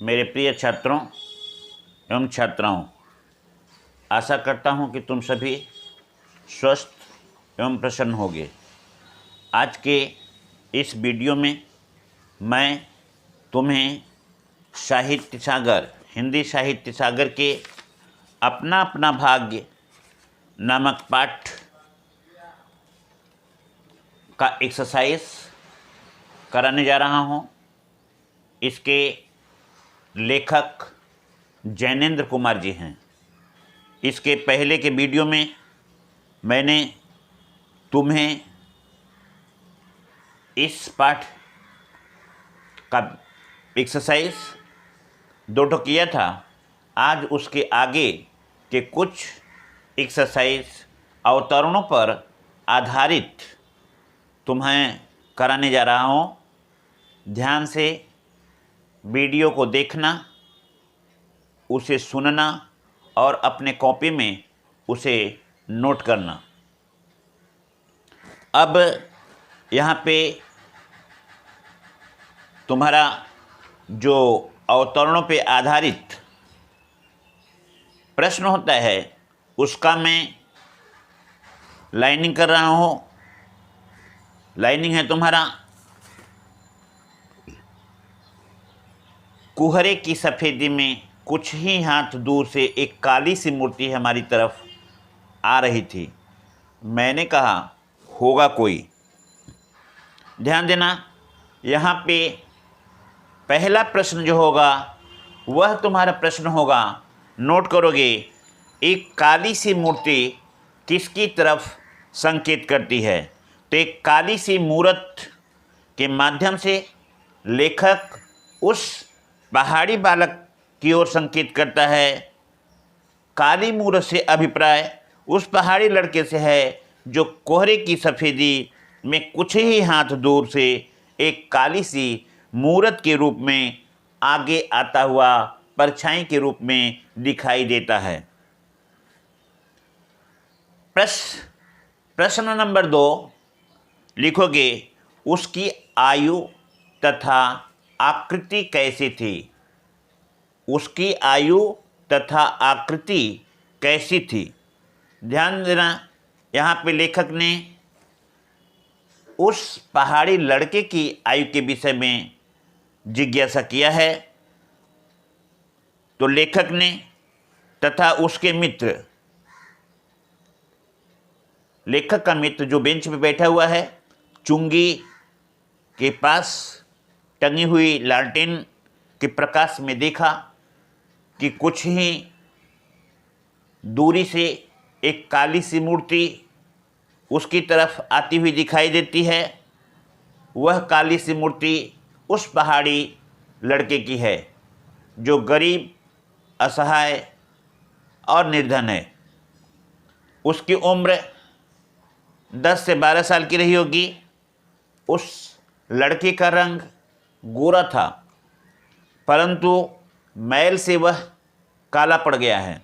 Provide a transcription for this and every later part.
मेरे प्रिय छात्रों एवं छात्राओं, आशा करता हूं कि तुम सभी स्वस्थ एवं प्रसन्न होगे। आज के इस वीडियो में मैं तुम्हें साहित्य सागर, हिंदी साहित्य सागर के अपना अपना भाग्य नामक पाठ का एक्सरसाइज कराने जा रहा हूं। इसके लेखक जैनेंद्र कुमार जी हैं। इसके पहले के वीडियो में मैंने तुम्हें इस पाठ का एक्सरसाइज 2 किया था। आज उसके आगे के कुछ एक्सरसाइज अवतरणों पर आधारित तुम्हें कराने जा रहा हूँ। ध्यान से वीडियो को देखना, उसे सुनना और अपने कॉपी में उसे नोट करना। अब यहाँ पे तुम्हारा जो अवतरणों पे आधारित प्रश्न होता है उसका मैं लाइनिंग कर रहा हूँ। लाइनिंग है तुम्हारा, कुहरे की सफ़ेदी में कुछ ही हाथ दूर से एक काली सी मूर्ति हमारी तरफ आ रही थी। मैंने कहा होगा कोई। ध्यान देना, यहाँ पे पहला प्रश्न जो होगा वह तुम्हारा प्रश्न होगा, नोट करोगे, एक काली सी मूर्ति किसकी तरफ संकेत करती है। तो एक काली सी मूर्त के माध्यम से लेखक उस पहाड़ी बालक की ओर संकेत करता है। काली मूरत से अभिप्राय उस पहाड़ी लड़के से है जो कोहरे की सफ़ेदी में कुछ ही हाथ दूर से एक काली सी मूरत के रूप में आगे आता हुआ परछाई के रूप में दिखाई देता है। प्रश्न नंबर 2 लिखोगे, उसकी आयु तथा आकृति कैसी थी। उसकी आयु तथा आकृति कैसी थी। ध्यान देना, यहाँ पे लेखक ने उस पहाड़ी लड़के की आयु के विषय में जिज्ञासा किया है। तो लेखक ने तथा उसके मित्र, लेखक का मित्र जो बेंच पे बैठा हुआ है, चुंगी के पास टंगी हुई लालटेन के प्रकाश में देखा कि कुछ ही दूरी से एक काली सी मूर्ति उसकी तरफ आती हुई दिखाई देती है। वह काली सी मूर्ति उस पहाड़ी लड़के की है जो गरीब, असहाय और निर्धन है। उसकी उम्र 10 से 12 साल की रही होगी। उस लड़के का रंग गोरा था, परंतु मैल से वह काला पड़ गया है।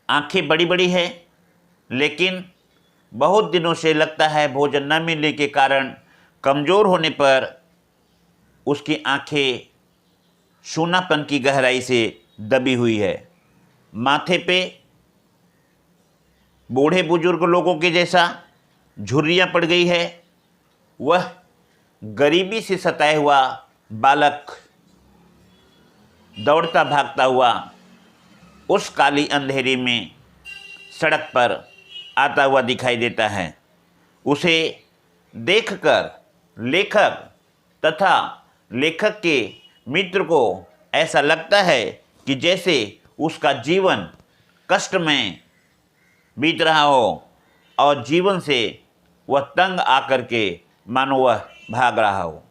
आंखें बड़ी बड़ी है, लेकिन बहुत दिनों से लगता है भोजन न मिलने के कारण कमज़ोर होने पर उसकी आंखें सूनापन की गहराई से दबी हुई है। माथे पे बूढ़े बुजुर्ग लोगों के जैसा झुर्रियाँ पड़ गई है। वह गरीबी से सताया हुआ बालक दौड़ता भागता हुआ उस काली अंधेरी में सड़क पर आता हुआ दिखाई देता है। उसे देखकर लेखक तथा लेखक के मित्र को ऐसा लगता है कि जैसे उसका जीवन कष्ट में बीत रहा हो और जीवन से वह तंग आकर के मानो वह भाग रहा हो।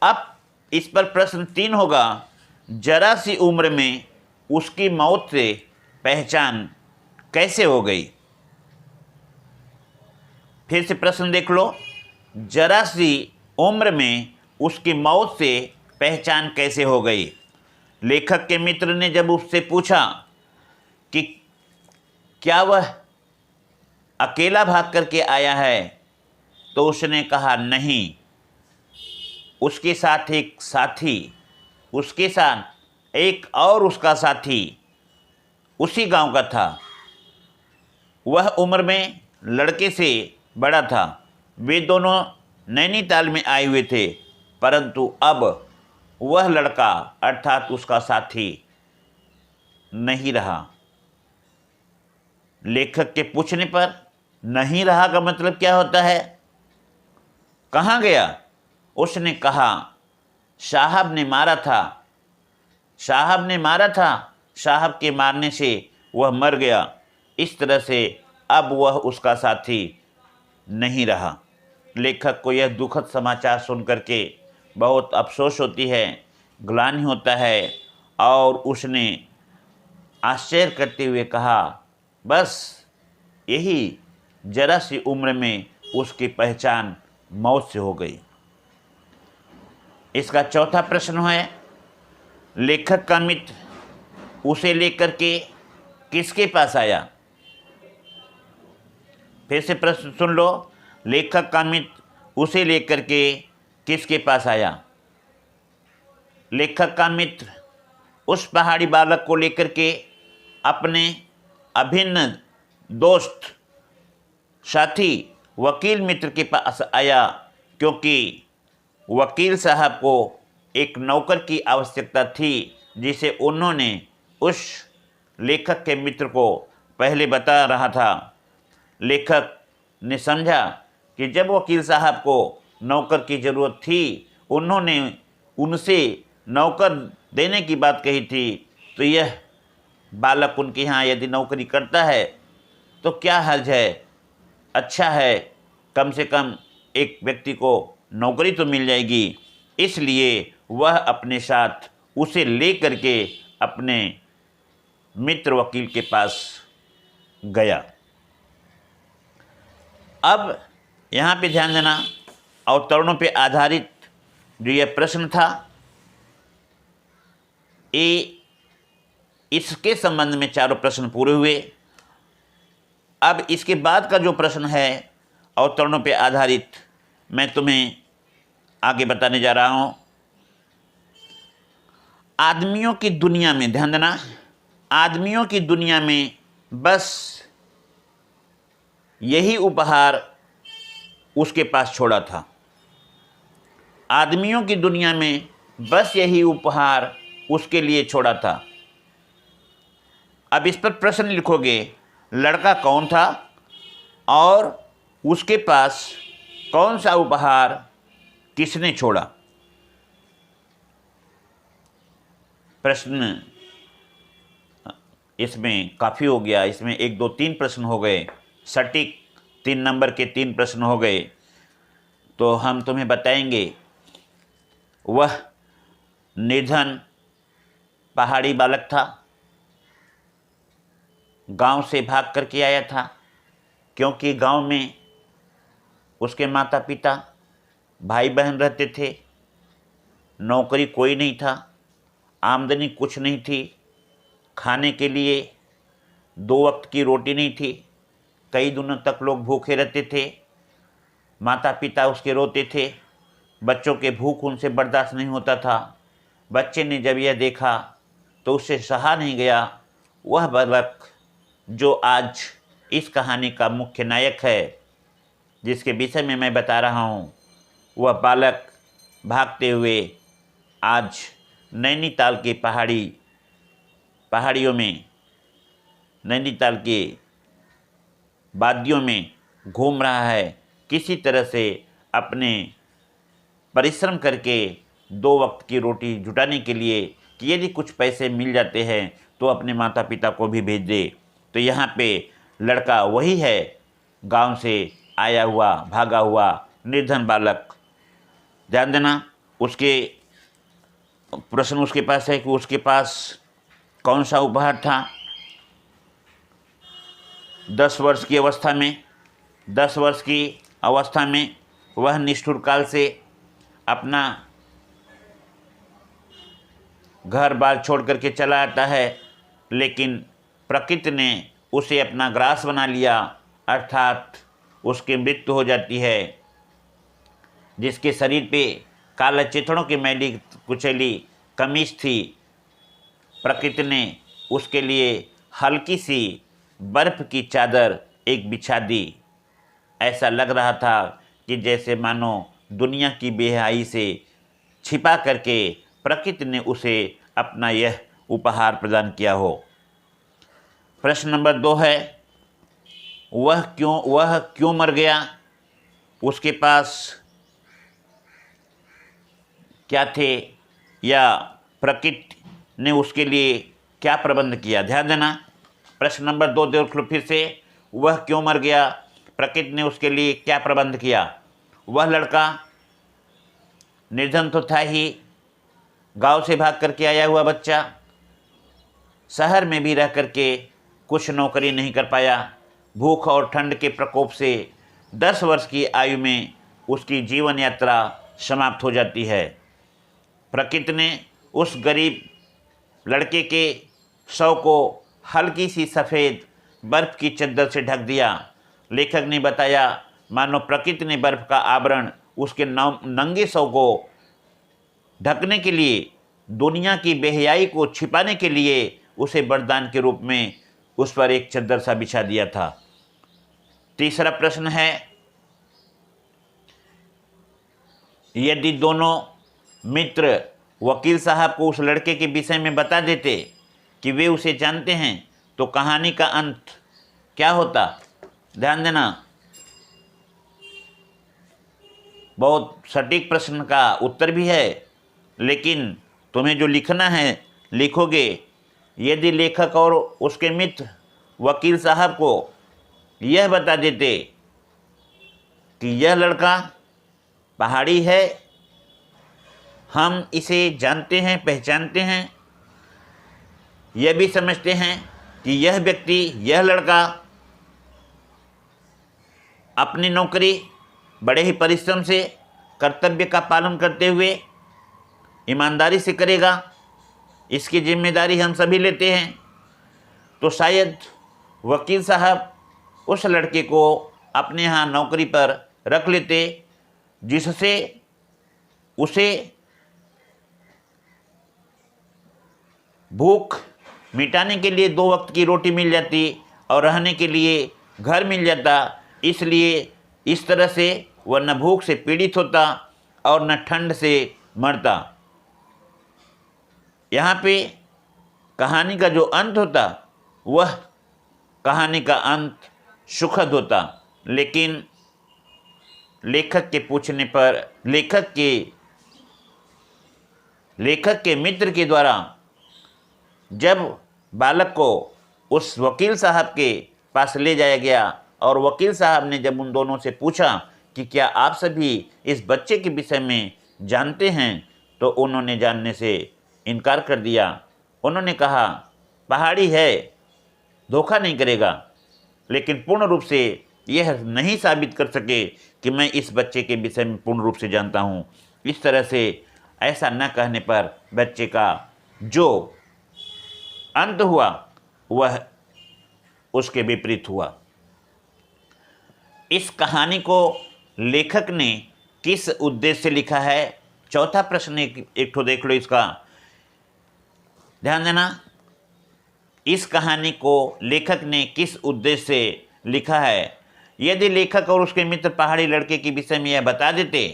अब इस पर प्रश्न 3 होगा, जरा सी उम्र में उसकी मौत से पहचान कैसे हो गई। फिर से प्रश्न देख लो, जरा सी उम्र में उसकी मौत से पहचान कैसे हो गई। लेखक के मित्र ने जब उससे पूछा कि क्या वह अकेला भाग करके आया है, तो उसने कहा नहीं, उसके साथ एक साथी उसके साथ एक और उसका साथी उसी गांव का था। वह उम्र में लड़के से बड़ा था। वे दोनों नैनीताल में आए हुए थे, परंतु अब वह लड़का अर्थात उसका साथी नहीं रहा। लेखक के पूछने पर नहीं रहा का मतलब क्या होता है? कहाँ गया? उसने कहा, साहब ने मारा था। साहब ने मारा था। साहब के मारने से वह मर गया। इस तरह से अब वह उसका साथी नहीं रहा। लेखक को यह दुखद समाचार सुनकर के बहुत अफसोस होती है, ग्लानि होता है, और उसने आश्चर्य करते हुए कहा, बस यही जरा सी उम्र में उसकी पहचान मौत से हो गई। इसका चौथा प्रश्न है, लेखक का मित्र उसे लेकर के किसके पास आया? फिर से प्रश्न सुन लो। लेखक का मित्र उसे लेकर के किसके पास आया? लेखक का मित्र उस पहाड़ी बालक को लेकर के अपने अभिन्न दोस्त साथी वकील मित्र के पास आया, क्योंकि वकील साहब को एक नौकर की आवश्यकता थी, जिसे उन्होंने उस लेखक के मित्र को पहले बता रहा था। लेखक ने समझा कि जब वकील साहब को नौकर की ज़रूरत थी, उन्होंने उनसे नौकर देने की बात कही थी, तो यह बालक उनके यहाँ यदि नौकरी करता है तो क्या हर्ज है, अच्छा है, कम से कम एक व्यक्ति को नौकरी तो मिल जाएगी। इसलिए वह अपने साथ उसे ले करके अपने मित्र वकील के पास गया। अब यहाँ पे ध्यान देना, अवतरणों पे आधारित जो यह प्रश्न था, ये इसके संबंध में चारों प्रश्न पूरे हुए। अब इसके बाद का जो प्रश्न है अवतरणों पे आधारित, मैं तुम्हें आगे बताने जा रहा हूँ। आदमियों की दुनिया में, ध्यान देना, आदमियों की दुनिया में बस यही उपहार उसके पास छोड़ा था। आदमियों की दुनिया में बस यही उपहार उसके लिए छोड़ा था। अब इस पर प्रश्न लिखोगे, लड़का कौन था और उसके पास कौन सा उपहार किसने छोड़ा? प्रश्न इसमें काफ़ी हो गया। इसमें 1 2 3 प्रश्न हो गए, सटीक 3 नंबर के 3 प्रश्न हो गए। तो हम तुम्हें बताएंगे, वह निर्धन पहाड़ी बालक था, गांव से भाग करके आया था, क्योंकि गांव में उसके माता पिता भाई बहन रहते थे, नौकरी कोई नहीं था, आमदनी कुछ नहीं थी, खाने के लिए 2 वक्त की रोटी नहीं थी, कई दिनों तक लोग भूखे रहते थे, माता पिता उसके रोते थे, बच्चों के भूख उनसे बर्दाश्त नहीं होता था। बच्चे ने जब यह देखा तो उससे सहा नहीं गया। वह बालक जो आज इस कहानी का मुख्य नायक है, जिसके विषय में मैं बता रहा हूँ, वह बालक भागते हुए आज नैनीताल के पहाड़ियों में, नैनीताल के वादियों में घूम रहा है, किसी तरह से अपने परिश्रम करके 2 वक्त की रोटी जुटाने के लिए, कि यदि कुछ पैसे मिल जाते हैं तो अपने माता पिता को भी भेज दे। तो यहाँ पे लड़का वही है, गांव से आया हुआ, भागा हुआ निर्धन बालक। ध्यान देना, उसके प्रश्न उसके पास है कि उसके पास कौन सा उपहार था। 10 वर्ष की अवस्था में, 10 वर्ष की अवस्था में वह निष्ठुर काल से अपना घर बार छोड़ करके चला आता है, लेकिन प्रकृति ने उसे अपना ग्रास बना लिया, अर्थात उसकी मृत्यु हो जाती है। जिसके शरीर पे काला चिथड़ों की मैली कुचैली कमीज थी। प्रकृति ने उसके लिए हल्की सी बर्फ़ की चादर एक बिछा दी। ऐसा लग रहा था कि जैसे मानो दुनिया की बेहयाई से छिपा करके प्रकृति ने उसे अपना यह उपहार प्रदान किया हो। प्रश्न नंबर 2 है, वह क्यों मर गया? उसके पास क्या थे, या प्रकृति ने उसके लिए क्या प्रबंध किया? ध्यान देना। प्रश्न नंबर 2 देख लो फिर से। वह क्यों मर गया? प्रकृति ने उसके लिए क्या प्रबंध किया? वह लड़का निर्धन तो था ही, गांव से भाग करके आया हुआ बच्चा, शहर में भी रह करके कुछ नौकरी नहीं कर पाया। भूख और ठंड के प्रकोप से 10 वर्ष की आयु में उसकी जीवन यात्रा समाप्त हो जाती है। प्रकृति ने उस गरीब लड़के के शव को हल्की सी सफ़ेद बर्फ़ की चद्दर से ढक दिया। लेखक ने बताया मानो प्रकृति ने बर्फ़ का आवरण उसके नंगे शव को ढकने के लिए, दुनिया की बेहयाई को छिपाने के लिए उसे वरदान के रूप में उस पर एक चद्दर सा बिछा दिया था। तीसरा प्रश्न है, यदि दोनों मित्र वकील साहब को उस लड़के के विषय में बता देते कि वे उसे जानते हैं तो कहानी का अंत क्या होता? ध्यान देना, बहुत सटीक प्रश्न का उत्तर भी है, लेकिन तुम्हें जो लिखना है लिखोगे। यदि लेखक और उसके मित्र वकील साहब को यह बता देते कि यह लड़का पहाड़ी है, हम इसे जानते हैं, पहचानते हैं, यह भी समझते हैं कि यह व्यक्ति, यह लड़का अपनी नौकरी बड़े ही परिश्रम से, कर्तव्य का पालन करते हुए ईमानदारी से करेगा, इसकी जिम्मेदारी हम सभी लेते हैं, तो शायद वकील साहब उस लड़के को अपने यहाँ नौकरी पर रख लेते, जिससे उसे भूख मिटाने के लिए 2 वक्त की रोटी मिल जाती और रहने के लिए घर मिल जाता। इसलिए इस तरह से वह न भूख से पीड़ित होता और न ठंड से मरता। यहाँ पे कहानी का जो अंत होता वह कहानी का अंत सुखद होता, लेकिन लेखक के पूछने पर लेखक के मित्र के द्वारा जब बालक को उस वकील साहब के पास ले जाया गया और वकील साहब ने जब उन दोनों से पूछा कि क्या आप सभी इस बच्चे के विषय में जानते हैं, तो उन्होंने जानने से इनकार कर दिया। उन्होंने कहा पहाड़ी है, धोखा नहीं करेगा, लेकिन पूर्ण रूप से यह नहीं साबित कर सके कि मैं इस बच्चे के विषय में पूर्ण रूप से जानता हूँ। इस तरह से ऐसा न कहने पर बच्चे का जो अंत हुआ वह उसके विपरीत हुआ। इस कहानी को लेखक ने किस उद्देश्य से लिखा है? चौथा प्रश्न एक ठो देख लो इसका, ध्यान देना। इस कहानी को लेखक ने किस उद्देश्य से लिखा है? यदि लेखक और उसके मित्र पहाड़ी लड़के के विषय में यह बता देते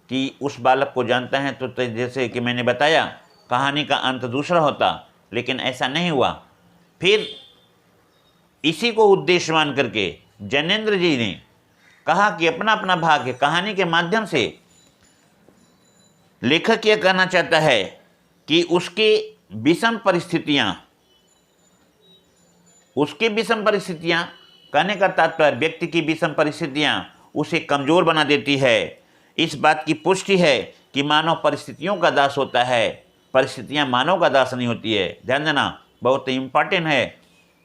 कि उस बालक को जानता है, तो जैसे कि मैंने बताया कहानी का अंत दूसरा होता, लेकिन ऐसा नहीं हुआ। फिर इसी को उद्देश्य मान करके जैनेन्द्र जी ने कहा कि अपना अपना भाग है। कहानी के माध्यम से लेखक यह कहना चाहता है कि उसके विषम परिस्थितियां कहने का तात्पर्य व्यक्ति की विषम परिस्थितियां उसे कमज़ोर बना देती है। इस बात की पुष्टि है कि मानव परिस्थितियों का दास होता है, परिस्थितियां मानव का दास नहीं होती है। ध्यान देना, बहुत इम्पॉर्टेंट है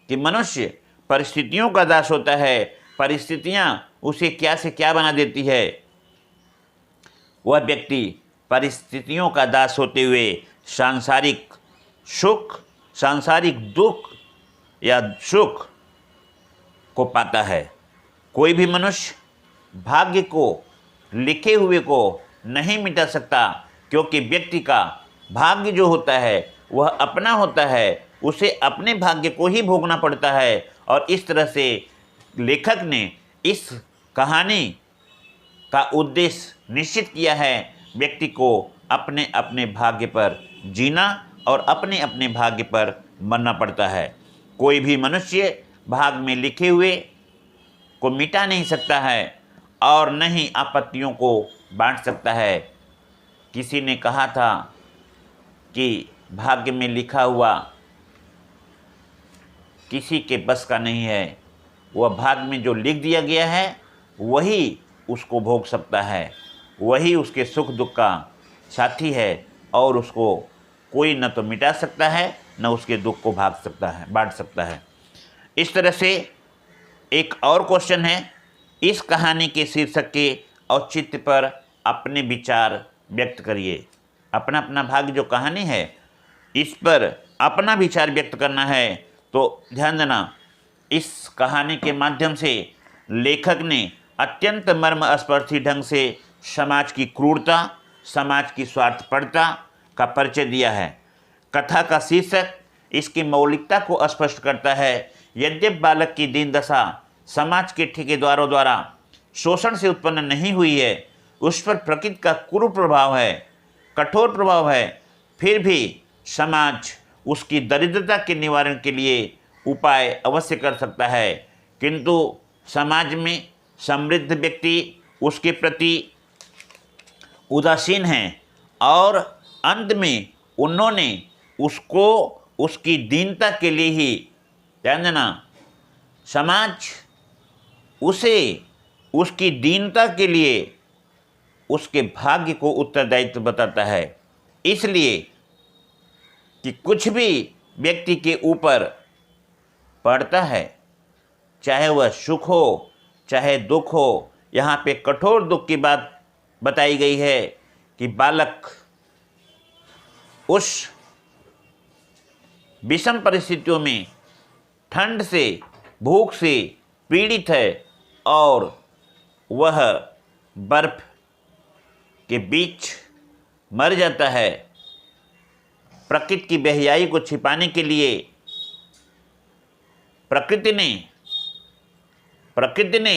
कि मनुष्य परिस्थितियों का दास होता है, परिस्थितियां उसे क्या से क्या बना देती है। वह व्यक्ति परिस्थितियों का दास होते हुए सांसारिक सुख, सांसारिक दुख या सुख को पाता है। कोई भी मनुष्य भाग्य को, लिखे हुए को नहीं मिटा सकता, क्योंकि व्यक्ति का भाग्य जो होता है वह अपना होता है, उसे अपने भाग्य को ही भोगना पड़ता है। और इस तरह से लेखक ने इस कहानी का उद्देश्य निश्चित किया है, व्यक्ति को अपने अपने भाग्य पर जीना और अपने अपने भाग्य पर मरना पड़ता है। कोई भी मनुष्य भाग में लिखे हुए को मिटा नहीं सकता है और न ही आपत्तियों को बांट सकता है। किसी ने कहा था कि भाग्य में लिखा हुआ किसी के बस का नहीं है, वह भाग्य में जो लिख दिया गया है वही उसको भोग सकता है, वही उसके सुख दुख का साथी है और उसको कोई न तो मिटा सकता है न उसके दुख को बांट सकता है। इस तरह से एक और क्वेश्चन है, इस कहानी के शीर्षक के औचित्य पर अपने विचार व्यक्त करिए। अपना अपना भाग्य जो कहानी है इस पर अपना विचार व्यक्त करना है। तो ध्यान देना, इस कहानी के माध्यम से लेखक ने अत्यंत मर्मस्पर्शी ढंग से समाज की क्रूरता, समाज की स्वार्थपरता का परिचय दिया है। कथा का शीर्षक इसकी मौलिकता को स्पष्ट करता है। यद्यपि बालक की दीन दशा समाज के ठेकेदारों द्वारा शोषण से उत्पन्न नहीं हुई है, उस पर प्रकृति का क्रूर प्रभाव है, कठोर प्रभाव है, फिर भी समाज उसकी दरिद्रता के निवारण के लिए उपाय अवश्य कर सकता है। किंतु समाज में समृद्ध व्यक्ति उसके प्रति उदासीन हैं और अंत में उन्होंने उसको उसकी दीनता के लिए ही, ध्यान देना, समाज उसे उसकी दीनता के लिए उसके भाग्य को उत्तरदायित्व बताता है। इसलिए कि कुछ भी व्यक्ति के ऊपर पड़ता है, चाहे वह सुख हो चाहे दुख हो, यहाँ पे कठोर दुख की बात बताई गई है कि बालक उस विषम परिस्थितियों में ठंड से, भूख से पीड़ित है और वह बर्फ के बीच मर जाता है। प्रकृति की बेहयाई को छिपाने के लिए प्रकृति ने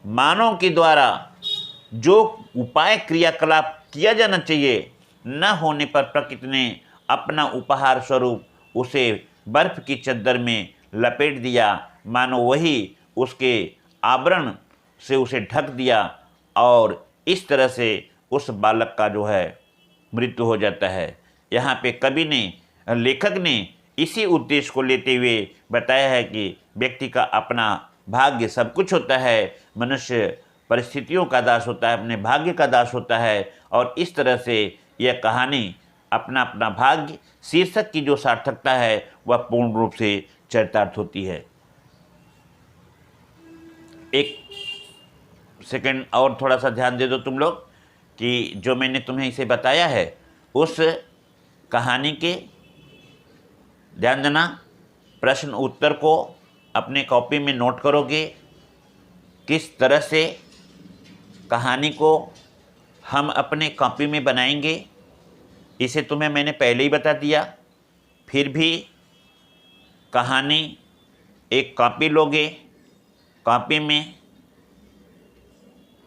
मानव के द्वारा जो उपाय क्रियाकलाप किया जाना चाहिए न होने पर प्रकृति ने अपना उपहार स्वरूप उसे बर्फ की चद्दर में लपेट दिया, मानो वही उसके आवरण से उसे ढक दिया और इस तरह से उस बालक का जो है मृत्यु हो जाता है। यहाँ पे कवि ने, लेखक ने इसी उद्देश्य को लेते हुए बताया है कि व्यक्ति का अपना भाग्य सब कुछ होता है, मनुष्य परिस्थितियों का दास होता है, अपने भाग्य का दास होता है। और इस तरह से यह कहानी अपना अपना भाग्य शीर्षक की जो सार्थकता है वह पूर्ण रूप से चरितार्थ होती है। एक सेकंड और थोड़ा सा ध्यान दे दो तुम लोग कि जो मैंने तुम्हें इसे बताया है उस कहानी के, ध्यान देना, प्रश्न उत्तर को अपने कॉपी में नोट करोगे। किस तरह से कहानी को हम अपने कॉपी में बनाएंगे इसे तुम्हें मैंने पहले ही बता दिया। फिर भी कहानी एक कॉपी लोगे, कॉपी में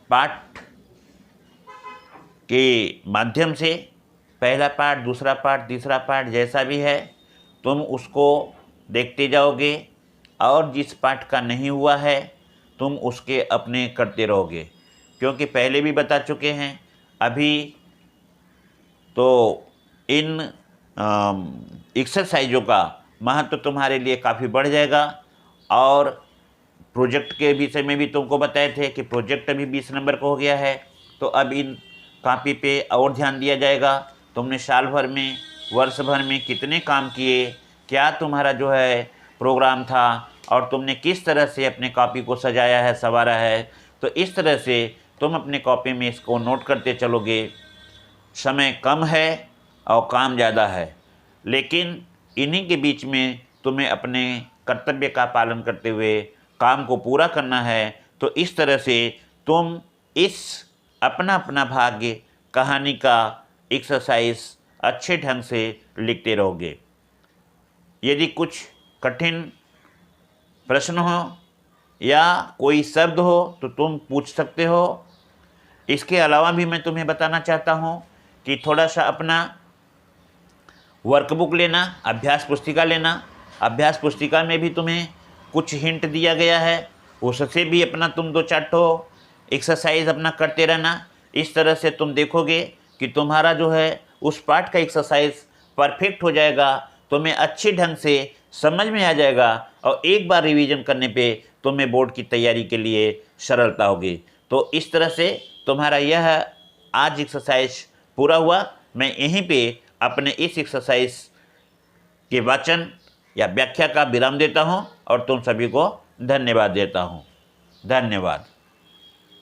पाठ के माध्यम से पहला पाठ, दूसरा पाठ, तीसरा पाठ जैसा भी है तुम उसको देखते जाओगे और जिस पाठ का नहीं हुआ है तुम उसके अपने करते रहोगे, क्योंकि पहले भी बता चुके हैं। अभी तो इन एक्सरसाइजों का महत्व तुम्हारे लिए काफ़ी बढ़ जाएगा। और प्रोजेक्ट के विषय में भी तुमको बताए थे कि प्रोजेक्ट अभी 20 नंबर का हो गया है, तो अब इन कॉपी पे और ध्यान दिया जाएगा। तुमने साल भर में, वर्ष भर में कितने काम किए, क्या तुम्हारा जो है प्रोग्राम था और तुमने किस तरह से अपने कॉपी को सजाया है, संवारा है, तो इस तरह से तुम अपने कॉपी में इसको नोट करते चलोगे। समय कम है और काम ज़्यादा है, लेकिन इन्हीं के बीच में तुम्हें अपने कर्तव्य का पालन करते हुए काम को पूरा करना है। तो इस तरह से तुम इस अपना अपना भाग्य कहानी का एक्सरसाइज अच्छे ढंग से लिखते रहोगे। यदि कुछ कठिन प्रश्न हो या कोई शब्द हो तो तुम पूछ सकते हो। इसके अलावा भी मैं तुम्हें बताना चाहता हूँ कि थोड़ा सा अपना वर्कबुक लेना, अभ्यास पुस्तिका लेना। अभ्यास पुस्तिका में भी तुम्हें कुछ हिंट दिया गया है, उससे भी अपना तुम 2-4 ठो एक्सरसाइज अपना करते रहना। इस तरह से तुम देखोगे कि तुम्हारा जो है उस पाठ का एक्सरसाइज परफेक्ट हो जाएगा, तुम्हें अच्छे ढंग से समझ में आ जाएगा और एक बार रिवीजन करने पे तुम्हें बोर्ड की तैयारी के लिए सरलता होगी। तो इस तरह से तुम्हारा यह आज एक्सरसाइज पूरा हुआ। मैं यहीं पे अपने इस एक्सरसाइज के वाचन या व्याख्या का विराम देता हूं और तुम सभी को धन्यवाद देता हूं। धन्यवाद।